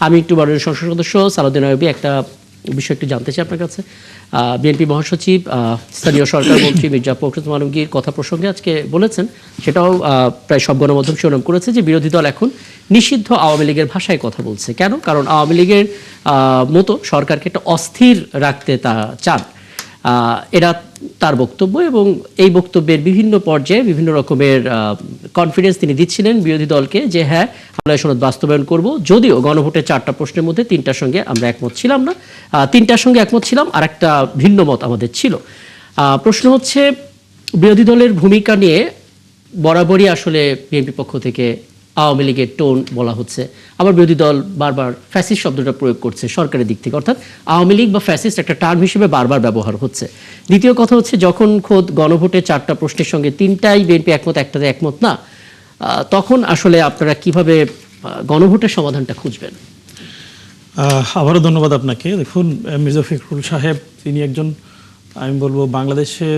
আমি একটু মাননীয় সংসদ সদস্য সালাউদ্দিন আইয়ুবী একটা বিষয় একটু জানতে চাই আপনার কাছে। বিএনপি মহাসচিব স্থানীয় সরকার মন্ত্রী মির্জা ফখরুল আলমগীর কথা প্রসঙ্গে আজকে বলেছেন, সেটাও প্রায় সব গণমাধ্যম শিরোনাম করেছে, যে বিরোধী দল এখন নিষিদ্ধ আওয়ামী লীগের ভাষায় কথা বলছে। কেন? কারণ আওয়ামী লীগের মতো সরকারকে একটা অস্থির রাখতে তা চান, এরা তার বক্তব্য। এবং এই বক্তব্যের বিভিন্ন পর্যায়ে বিভিন্ন রকমের কনফিডেন্স তিনি দিচ্ছিলেন বিরোধী দলকে, যে হ্যাঁ আমরা সনদ বাস্তবায়ন করব। যদিও গণভোটের 4টা প্রশ্নের মধ্যে 3টার সঙ্গে আমরা একমত ছিলাম না, 3টার সঙ্গে একমত ছিলাম, আর একটা ভিন্ন মত আমাদের ছিল। প্রশ্ন হচ্ছে, বিরোধী দলের ভূমিকা নিয়ে বরাবরই আসলে বিএনপি পক্ষ থেকে আওয়ামী লীগের টোন বলা হচ্ছে, আবার বিরোধী দল বারবার ফ্যাসিস্ট শব্দটা প্রয়োগ করছে সরকারের দিক থেকে, অর্থাৎ আওয়ামী লীগ বা ফ্যাসিস্ট একটা টার্ম হিসেবে বারবার ব্যবহার হচ্ছে। দ্বিতীয় কথা হচ্ছে, যখন খোদ গণভোটে 4টা প্রশ্নের সঙ্গে 3টাই বিএনপি একমত, একটাতে একমত না, তখন আসলে আপনারা কিভাবে গণভোটের সমাধানটা খুঁজবেন? আবারও ধন্যবাদ আপনাকে। দেখুন, মির্জা ফখরুল সাহেব তিনি একজন, আমি বলবো বাংলাদেশে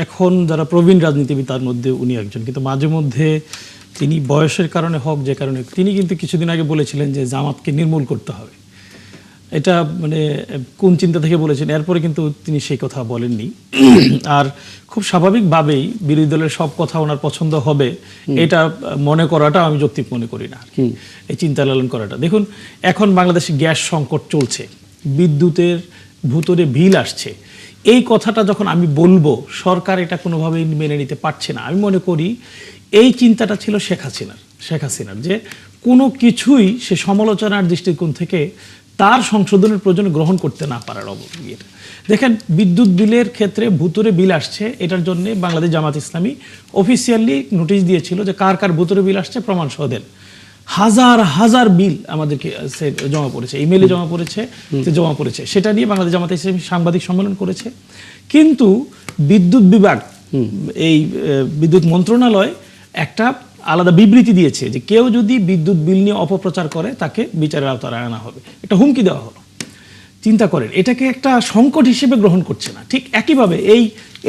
এখন যারা প্রবীণ রাজনীতিবিদ তার মধ্যে উনি একজন, কিন্তু মাঝে মধ্যে তিনি বয়সের কারণে হোক যে কারণে, তিনি কিন্তু কিছুদিন আগে বলেছিলেন যে জামাতকে নির্মূল করতে হবে। এটা মানে কোন চিন্তা থেকে বলেছেন, এরপরে কিন্তু তিনি সেই কথা বলেননি। আর খুব স্বাভাবিকভাবেই বিরোধী দলের সব কথা ওনার পছন্দ হবে এটা মনে করাটা আমি যৌক্তিক মনে করি না, এই চিন্তা লালন করাটা। দেখুন, এখন বাংলাদেশে গ্যাস সংকট চলছে, বিদ্যুতের ভুতুরে বিল আসছে, এই কথাটা যখন আমি বলবো সরকার এটা কোনোভাবেই মেনে নিতে পারছে না। আমি মনে করি এই চিন্তাটা ছিল শেখ হাসিনার, যে কোনো কিছুই সে সমালোচনার দৃষ্টিকোণ থেকে তার সংশোধনের প্রয়োজন গ্রহণ করতে না পারার অবস্থা। দেখেন, বিদ্যুৎ বিলের ক্ষেত্রে ভুতুরে বিল আসছে, এটার জন্য বাংলাদেশ জামাত ইসলামী অফিসিয়ালি নোটিশ দিয়েছিল যে কার কার ভুতুরে বিল আসছে প্রমাণ সহ দেন। হাজার হাজার বিল আমাদেরকে জমা পড়েছে, ইমেইলে জমা পড়েছে, সেটা নিয়ে বাংলাদেশ জামাত ইসলামী সাংবাদিক সম্মেলন করেছে। কিন্তু বিদ্যুৎ বিভাগ, এই বিদ্যুৎ মন্ত্রণালয় একটা আলাদা বিবৃতি দিয়েছে যে কেউ যদি বিদ্যুৎ বিল নিয়ে অপপ্রচার করে তাকে বিচারের আওতায় আনা হবে, এটা হুমকি দেওয়া হলো। চিন্তা করেন, এটাকে একটা সংকট হিসেবে গ্রহণ করছে না। ঠিক একইভাবে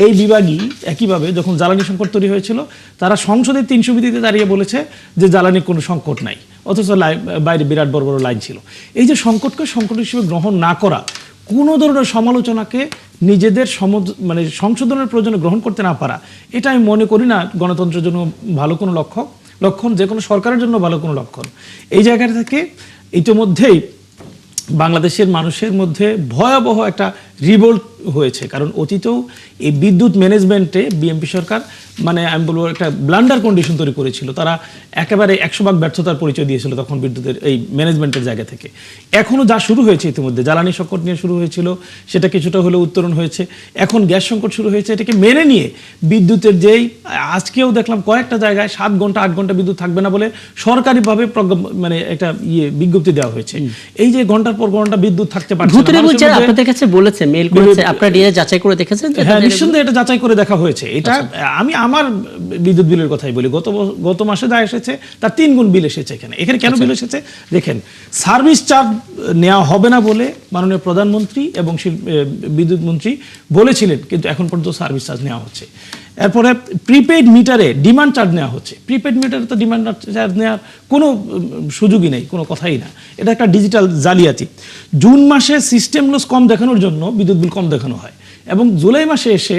এই বিভাগই একইভাবে যখন জ্বালানি সংকট তৈরি হয়েছিল, তারা সংসদের 300 বিধিতে দাঁড়িয়ে বলেছে যে জ্বালানির কোনো সংকট নাই, অথচ বাইরে বিরাট বড় বড় লাইন ছিল। এই যে সংকটকে সংকট হিসেবে গ্রহণ না করা, কোনো ধরনের সমালোচনাকে নিজেদের মানে সংশোধনের প্রয়োজনে গ্রহণ করতে না পারা, এটা আমি মনে করি না গণতন্ত্রের জন্য ভালো কোনো লক্ষণ, যে কোনো সরকারের জন্য ভালো কোনো লক্ষণ। এই জায়গা থেকে ইতিমধ্যেই বাংলাদেশের মানুষের মধ্যে ভয়াবহ একটা রিভোল্ট হয়েছে, কারণ অতীতেও এই বিদ্যুৎ ম্যানেজমেন্টে বিএনপি সরকার মানে আমি বলবো একটা ব্লান্ডার কন্ডিশন তৈরি করেছিল। তারা একেবারে 100% ব্যর্থতার পরিচয় দিয়েছিল তখন বিদ্যুতের এই ম্যানেজমেন্টের জায়গা থেকে। এখনও যা শুরু হয়েছে, ইতিমধ্যে জ্বালানি সংকট নিয়ে শুরু হয়েছিল, সেটা কিছুটা হলেও উত্তরণ হয়েছে, এখন গ্যাস সংকট শুরু হয়েছে। এটাকে মেনে নিয়ে বিদ্যুতের যেই আজকেও দেখলাম কয়েকটা জায়গায় 7 ঘন্টা 8 ঘন্টা বিদ্যুৎ থাকবে না বলে সরকারিভাবে মানে একটা বিজ্ঞপ্তি দেওয়া হয়েছে। এই যে ঘন্টার পর ঘন্টা বিদ্যুৎ থাকতে পারছে না, আপনাদের কাছে বলেছে, মেইল করেছে, আপনারা নিয়ে যাচাই করে দেখেছেন? হ্যাঁ, নিঃসন্দেহে এটা যাচাই করে দেখা হয়েছে। এটা আমি আমার বিদ্যুৎ বিলের কথাই বলি, গত মাসে যা এসেছে তার 3 গুণ বিল এসেছে এখানে কেন বিল এসেছে দেখেন, সার্ভিস চার্জ নেওয়া হবে না বলে মাননীয় প্রধানমন্ত্রী এবং বিদ্যুৎ মন্ত্রী বলেছিলেন, কিন্তু এখন পর্যন্ত সার্ভিস চার্জ নেওয়া হচ্ছে। এরপরে প্রিপেইড মিটারে ডিমান্ড চার্জ নেওয়া হচ্ছে। প্রিপেইড মিটারে তো ডিমান্ড চার্জ নেওয়ার কোনো সুযোগই নেই, কোনো কথাই না, এটা একটা ডিজিটাল জালিয়াতি। জুন মাসে সিস্টেম লস কম দেখানোর জন্য বিদ্যুৎ বিল কম দেখানো হয়, এবং জুলাই মাসে এসে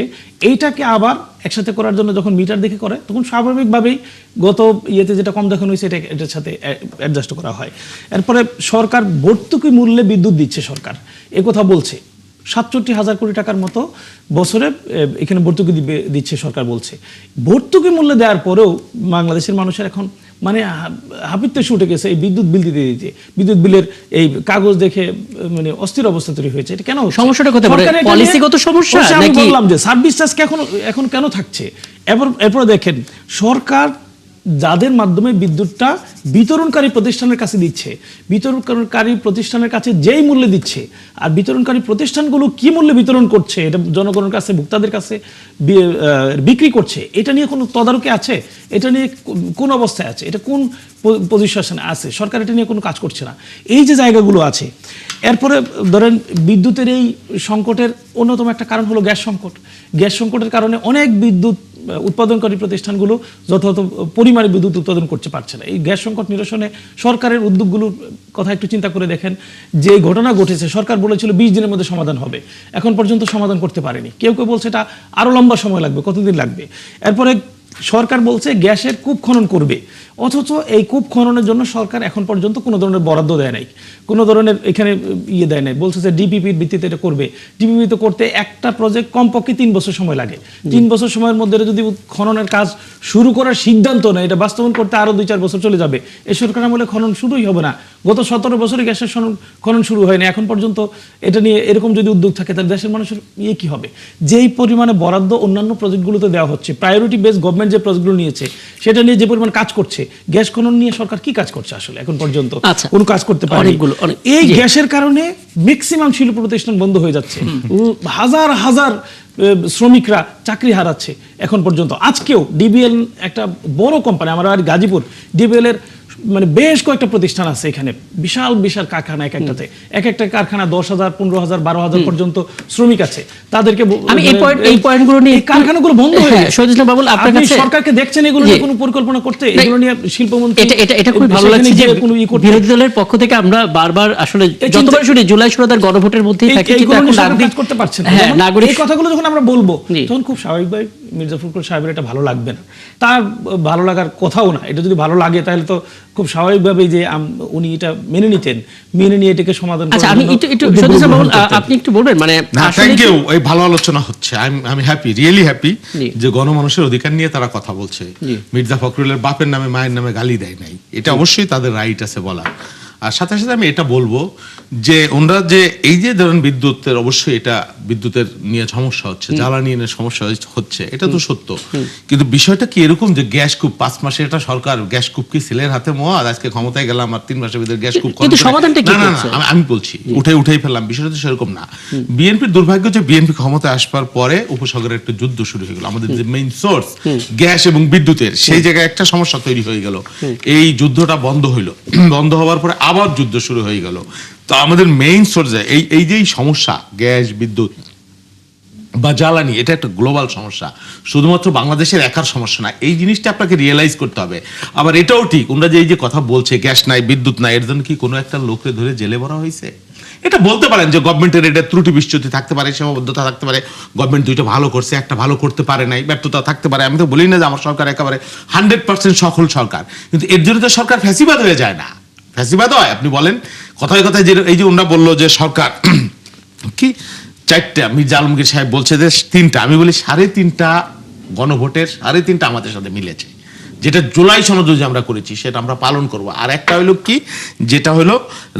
এইটাকে আবার একসাথে করার জন্য যখন মিটার দেখে করে, তখন স্বাভাবিকভাবেই গত ইয়েতে যেটা কম দেখানো হয়েছে এটার সাথে অ্যাডজাস্ট করা হয়। এরপরে সরকার ভর্তুকি মূল্যে বিদ্যুৎ দিচ্ছে, সরকার একথা বলছে 67,000 কোটি টাকার মতো বছরে এখানে ভর্তুকি দিচ্ছে সরকার বলছে। ভর্তুকি মূল্য দেওয়ার পরেও বাংলাদেশের মানুষের এখন মানে হাপিত্যেশে উঠে গেছে এই বিদ্যুৎ বিল দিতে। বিদ্যুৎ বিলের এই কাগজ দেখে মানে অস্থির অবস্থা তৈরি হয়েছে। এটা কেন? সমস্যাটা কোথায়? পলিসিগত সমস্যা নাকি? আমি বললাম যে সার্ভিস চার্জ এখন কেন থাকছে। এরপর দেখেন, সরকার যাদের মাধ্যমে বিদ্যুৎটা বিতরণকারী প্রতিষ্ঠানের কাছে দিচ্ছে, বিতরণকারী প্রতিষ্ঠানের কাছে যেই মূল্যে দিচ্ছে, আর বিতরণকারী প্রতিষ্ঠানগুলো কি মূল্যে বিতরণ করছে, এটা জনগণের কাছে ভোক্তাদের কাছে বিক্রি করছে, এটা নিয়ে কোনো তদারকি আছে? এটা নিয়ে কোন অবস্থায় আছে? এটা কোন পজিশনে আছে? সরকার এটা নিয়ে কোনো কাজ করছে না। এই যে জায়গাগুলো আছে, এরপরে ধরেন বিদ্যুতের এই সংকটের অন্যতম একটা কারণ হলো গ্যাস সংকট। গ্যাস সংকটের কারণে অনেক বিদ্যুৎ উৎপাদনকারী প্রতিষ্ঠানগুলো যথাযথ পরিমাণে বিদ্যুৎ উৎপাদন করতে পারছে না। এই গ্যাস সংকট নিরসনে সরকারের উদ্যোগগুলোর কথা একটু চিন্তা করে দেখেন। যে ঘটনা ঘটেছে, সরকার বলেছিল 20 দিনের মধ্যে সমাধান হবে, এখন পর্যন্ত সমাধান করতে পারেনি। কেউ কেউ বলছে এটা আরো লম্বা সময় লাগবে, কতদিন লাগবে। এরপরে সরকার বলছে গ্যাসের কূপ খনন করবে, অথচ এই কূপ খননের জন্য সরকার এখন পর্যন্ত কোনো ধরনের বরাদ্দ দেয় নাই, কোনো ধরনের এখানে দেয় নাই। বলছে যে ডিপিপির ভিত্তিতে এটা করবে। ডিপিপিতে করতে একটা প্রজেক্ট কমপক্ষে 3 বছর সময় লাগে। 3 বছর সময়ের মধ্যে যদি খননের কাজ শুরু করার সিদ্ধান্ত নেয়, এটা বাস্তবায়ন করতে আরো 2-4 বছর চলে যাবে। এই সরকার আমলে খনন শুরুই হবে না। গত 17 বছরে গ্যাসের খনন শুরু হয়নি, এখন পর্যন্ত এটা নিয়ে এরকম যদি উদ্যোগ থাকে তাহলে দেশের মানুষের কি হবে? যেই পরিমাণে বরাদ্দ অন্যান্য প্রজেক্টগুলোতে দেওয়া হচ্ছে, প্রায়োরিটি বেস গভর্নমেন্ট যে প্রজেক্টগুলো নিয়েছে সেটা নিয়ে যে পরিমাণ কাজ করছে, গ্যাস খনন নিয়ে সরকার কি কাজ করছে আসলে এখন পর্যন্ত? কোনো কাজ করতে পারেনি। এই গ্যাসের কারণে ম্যাক্সিমাম শিল্প প্রতিষ্ঠান বন্ধ হয়ে যাচ্ছে, হাজার হাজার শ্রমিকরা চাকরি হারাচ্ছে এখন পর্যন্ত। আজকেও ডিবিএল একটা বড় কোম্পানি, আমার আর গাজীপুর, ডিবিএল এর মানে বেশ কয়েকটা প্রতিষ্ঠান আছে এখানে, বিশাল বিশাল কারখানা, এক একটাতে এক একটা কারখানা 10,000, 15,000, 12,000 পর্যন্ত শ্রমিক আছে। তাদেরকে আমি এই পয়েন্টগুলো নিয়ে, কারখানাগুলো বন্ধ হয়ে গেছে। শহীদ ইসলাম বাবুল, আপনার কাছে সরকারকে দেখছেন এগুলো নিয়ে কোনো পরিকল্পনা করতে? এগুলো নিয়ে শিল্পমন্ত্রী, এটা খুব ভালো লাগছে যে বিরোধী দলের পক্ষ থেকে আমরা বারবার আসলে যতবার শুনি জুলাই সনদের গণভোটের মধ্যেই থাকে, কিন্তু এখন নাগরিক করতে পারছেন না। হ্যাঁ, নাগরিক এই কথাগুলো যখন আমরা বলবো তখন খুব স্বাভাবিকভাবে মির্জা ফখরুল সাহেবের এটা ভালো লাগবে না, তার ভালো লাগার কথাও না। এটা যদি ভালো লাগে তাহলে তো খুব স্বাভাবিকভাবে যে উনি এটা মেনে নিতেন, মেনে নিয়ে এটাকে সমাধান করার আচ্ছা, আমি একটু শহীদ ইসলাম বাবুল, আপনি একটু বলবেন মানে থ্যাংক ইউ। এই ভালো আলোচনা হচ্ছে, আমি হ্যাপি, রিয়েলি হ্যাপি যে গণমানুষের অধিকার নিয়ে তারা কথা বলছে। মির্জা ফখরুলের বাপের নামে মায়ের নামে গালি দেয় নাই, এটা অবশ্যই তাদের রাইট আছে বলার। আর সাথে সাথে আমি এটা বলবো যে ওনারা যে এই যে ধরেন বিদ্যুতের, অবশ্যই এটা বিদ্যুতের নিয়ে সমস্যা হচ্ছে, জ্বালানি নিয়ে সমস্যা হচ্ছে, এটা তো সত্য। কিন্তু বিষয়টা কি এরকম যে গ্যাস কূপ 5 মাসে এটা সরকার গ্যাস কূপ কি ছেলের হাতে মোয়া, আজকে ক্ষমতায় গেলাম আর 3 মাসের ভিতরে গ্যাস কূপ, কিন্তু সমাধানটা কি? না আমি বলছি উঠেই ফেললাম, বিষয়টা তো সেরকম না। বিএনপির দুর্ভাগ্য যে বিএনপি ক্ষমতায় আসবার পরে উপসাগরের একটা যুদ্ধ শুরু হয়ে গেল, আমাদের যে মেইন সোর্স গ্যাস এবং বিদ্যুতের, সেই জায়গায় একটা সমস্যা তৈরি হয়ে গেল। এই যুদ্ধটা বন্ধ হইলো, বন্ধ হওয়ার পরে আবার যুদ্ধ শুরু হয়ে গেল। তো আমাদের মেইন সোর্স এই যে সমস্যা গ্যাস, বিদ্যুৎ বা জ্বালানি, এটা একটা গ্লোবাল সমস্যা, শুধুমাত্র বাংলাদেশের একার সমস্যা না। এই জিনিসটা আপনাকে রিয়েলাইজ করতে হবে। আবার এটাও ঠিক, ওনারা যে এই যে কথা বলছে গ্যাস নাই, বিদ্যুৎ নাই, এর জন্য কি কোনো একটা লোককে ধরে জেলে ভরা হয়েছে? এটা বলতে পারেন যে গভর্নমেন্টের এটা ত্রুটি বিচ্যুতি থাকতে পারে, সীমাবদ্ধতা থাকতে পারে, গভর্নমেন্ট দুইটা ভালো করছে, একটা ভালো করতে পারে নাই, ব্যর্থতা থাকতে পারে। আমি তো বলি না যে আমার সরকার একেবারে 100% সফল সরকার, কিন্তু এর জন্য তো সরকার ফ্যাসিবাদ হয়ে যায় না। ফ্যাসিবাদ হয়, আপনি বলেন কথায় কথায় যে এই যে ওনারা বললো যে সরকার কি 4টা, মির্জা আলমগীর সাহেব বলছে যে 3টা, আমি বলি 3.5টা গণভোটের 3.5টা আমাদের সাথে মিলেছে। যেটা জুলাই সনদ যে আমরা করেছি সেটা আমরা পালন করব। আর একটা হলো কি, যেটা হলো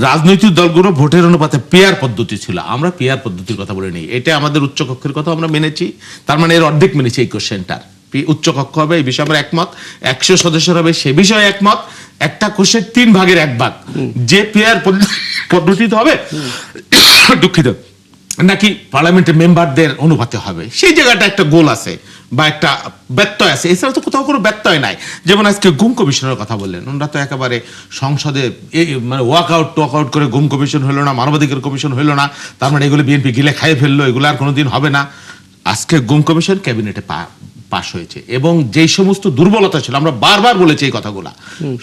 রাজনৈতিক দলগুলো ভোটের অনুপাতে পেয়ার পদ্ধতি ছিল, আমরা পেয়ার পদ্ধতির কথা বলে নেই। এটা আমাদের উচ্চকক্ষের কথা আমরা মেনেছি, তার মানে এর অর্ধেক মেনেছি। এই কোশ্চেনটার উচ্চকক্ষ হবে, এই বিষয়ে আমরা একমত, 100 সদস্যের হবে সে বিষয়ে একমত। একটা কোশ্চেন 3 ভাগের 1 ভাগ যে পেয়ার পদ্ধতিতে হবে, দুঃখিত, নাকি পার্লামেন্টের মেম্বারদের অনুপাতে হবে, সেই জায়গাটা একটা গোল আছে বা একটা ব্যত্যয় আছে। এছাড়া তো কোথাও কোনো ব্যত্যয় নাই। যেমন আজকে গুম কমিশনের কথা বললেন, ওনারা তো একেবারে সংসদে মানে ওয়াক আউট করে গুম কমিশন হলো না, মানবাধিকার কমিশন হলো না, তার মানে এগুলো বিএনপি গিলে খাইয়ে ফেললো, এগুলো আর কোনোদিন হবে না। আজকে গুম কমিশন ক্যাবিনেটে পাশ হয়েছে, এবং যেই সমস্ত দুর্বলতা ছিল, আমরা বারবার বলেছি এই কথাগুলা,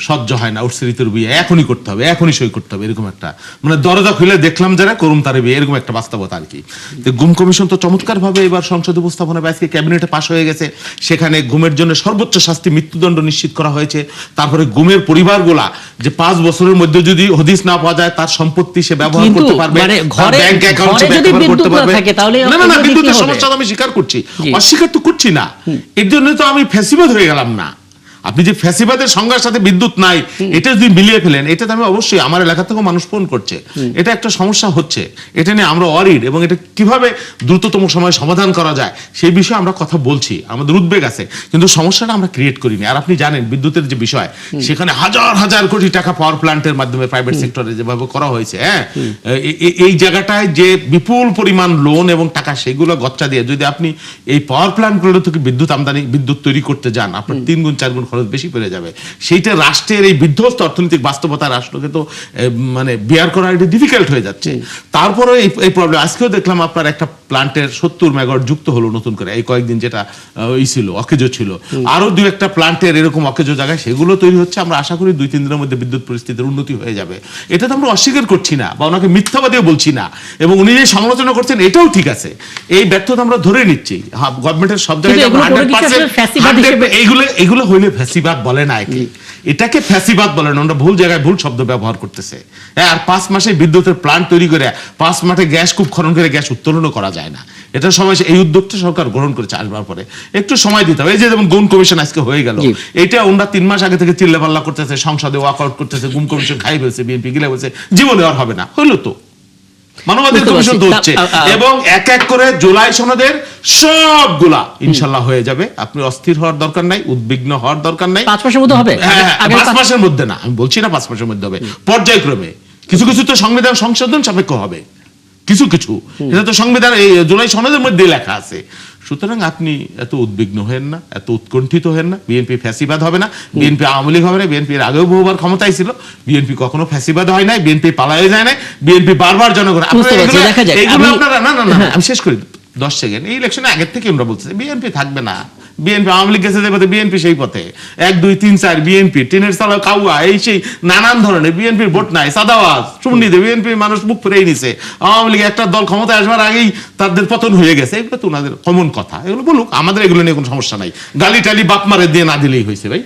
সহ্য হয় না, উঠছে ঋতুর বিয়ে এখনই করতে হবে, এখনই সই করতে হবে, এরকম একটা মানে দরজা খুলে দেখলাম যারা করুম তারে বিয়ে, এরকম একটা বাস্তবতা আর কি। তো গুম কমিশন তো চমৎকার ভাবে এবার সংসদে উপস্থাপন হবে, আজকে ক্যাবিনেটে পাশ হয়ে গেছে। সেখানে গুমের জন্য সর্বোচ্চ শাস্তি মৃত্যুদণ্ড নিশ্চিত করা হয়েছে। তারপরে গুমের পরিবারগুলা যে 5 বছরের মধ্যে যদি হদিস না পাওয়া যায়, তার সম্পত্তি সে ব্যবহার করতে পারবে, ব্যাংক অ্যাকাউন্টে ব্যবহার করতে পারবে। না বিদ্যুতের সমস্যা আমি স্বীকার করছি, অস্বীকার তো করছি না। এর জন্য তো আমি ফ্যাসিবাদ হয়ে গেলাম না। আপনি যে ফ্যাসিবাদের সংজ্ঞার সাথে বিদ্যুৎ নাই এটা যদি মিলিয়ে ফেলেন, এটা তো আমি অবশ্যই আমার এলাকা থেকে মানুষ ফোন করছে, এটা একটা সমস্যা হচ্ছে, এটা নিয়ে আমরা অরিড, এবং এটা কিভাবে দ্রুততম সময়ে সমাধান করা যায় সেই বিষয়ে আমরা কথা বলছি, আমাদের উদ্বেগ আছে, কিন্তু সমস্যাটা আমরা ক্রিয়েট করিনি। আর আপনি জানেন বিদ্যুতের যে বিষয়, সেখানে হাজার হাজার কোটি টাকা পাওয়ার প্ল্যান্টের মাধ্যমে প্রাইভেট সেক্টরে যেভাবে করা হয়েছে, হ্যাঁ, এই জায়গাটায় যে বিপুল পরিমাণ লোন এবং টাকা, সেগুলো গচ্চা দিয়ে যদি আপনি এই পাওয়ার প্ল্যান্টগুলো থেকে বিদ্যুৎ আমদানি, বিদ্যুৎ তৈরি করতে যান, আপনার 3 গুণ 4 গুণ খরচ বেশি পড়ে যাবে। সেইটা রাষ্ট্রের এই বিধ্বস্ত অর্থনৈতিক বাস্তবতা রাষ্ট্রকে তো মানে বিয়ার করা একটু ডিফিকাল্ট হয়ে যাচ্ছে। তারপরে এই প্রবলেম আজকেও দেখলাম আপনার একটা প্লান্টের 70 মেগাওয়াট যুক্ত হলো নতুন করে এই কয়েকদিন, যেটা ছিল অকেজো ছিল, আরো 2-1টা প্লান্টের এরকম অকেজো জায়গায় সেগুলো তৈরি হচ্ছে। আমরা আশা করি 2-3 দিনের মধ্যে বিদ্যুৎ পরিস্থিতির উন্নতি হয়ে যাবে। এটা তো আমরা অস্বীকার করছি না বা ওনাকে মিথ্যাবাদীও বলছি না, এবং উনি যে সমালোচনা করছেন এটাও ঠিক আছে। এই ব্যর্থতা আমরা ধরে নিচ্ছি। গভর্নমেন্টের সব জায়গায় কিন্তু এগুলো কোনো কিছু আসলে ফ্যাসিবাদ হিসেবে- এইগুলো হইলে ফ্যাসিবাদ বলে না, এটাকে ফ্যাসিবাদ বলে না। আমরা ভুল জায়গায় ভুল শব্দ ব্যবহার করতেছে। হ্যাঁ, আর 5 মাসে বিদ্যুতের প্লান্ট তৈরি করে 5 মাসে গ্যাস খুব খনন করে গ্যাস উত্তোলনও করা যায় না। এটা সময় এই উদ্যোগটা সরকার গ্রহণ করেছে আসবার পরে একটু সময় দিতে হবে। এই যে যেমন গুম কমিশন আজকে হয়ে গেল, জি। এটা ওনারা 3 মাস আগে থেকে চিল্লাপাল্লা করতেছে, সংসদে ওয়াকআউট করতেছে, গুম কমিশন খাই ফেলছে, বিএনপি গিলে বলছে জীবনে আর হবে না, হইলো তো মানবাধিকার বুঝতে কমিশন তো পারছি। হচ্ছে, এবং এক এক করে জুলাই সনদের সবগুলা ইনশাল্লাহ হয়ে যাবে। আপনি অস্থির হওয়ার দরকার নাই, উদ্বিগ্ন হওয়ার দরকার নাই। 5 মাসের মধ্যে হবে? হ্যাঁ, আগামী 5 মাসের মধ্যে না, আমি বলছি না 5 মাসের মধ্যে হবে, পর্যায়ক্রমে কিছু কিছু তো সংবিধান সংশোধন সাপেক্ষ হবে, কিছু কিছু এটা তো সংবিধান এই জুলাই সনদের মধ্যে লেখা আছে। সুতরাং আপনি এত উদ্বিগ্ন হবেন না, এত উৎকণ্ঠিত হবেন না। বিএনপি ফ্যাসিবাদ হবে না, বিএনপি আওয়ামী লীগ হবে না। বিএনপির আগেও বহুবার ক্ষমতায় ছিল, বিএনপি কখনো ফ্যাসিবাদ হয় নাই, বিএনপি পালায়ে যায় নাই, বিএনপি বারবার জনগণ বুঝতে পারছি, দেখা যাক। এইগুলো আমি- আপনারা না আমি শেষ করি 10 সেকেন্ড। এই ইলেকশনে আগের থেকে আমরা বলছি বিএনপি থাকবে না, বিএনপি আওয়ামী লীগ গেছে যে পথে বিএনপি সেই পথে 1, 2, 3, 4 বিএনপি টিনের চালা কাউয়া এই সেই নানান ধরনের বিএনপির ভোট নাই, সাদাওয়াজ চুন্ডিতে বিএনপি মানুষ মুখ ফিরেই নিছে। আওয়ামী লীগ একটা দল ক্ষমতায় আসবার আগেই তাদের পতন হয়ে গেছে, এগুলো তো ওনাদের কমন কথা, এগুলো বলুক, আমাদের এগুলো নিয়ে কোনো সমস্যা নাই। গালি টালি বাপ মারে দিয়ে না দিলেই হয়েছে ভাই।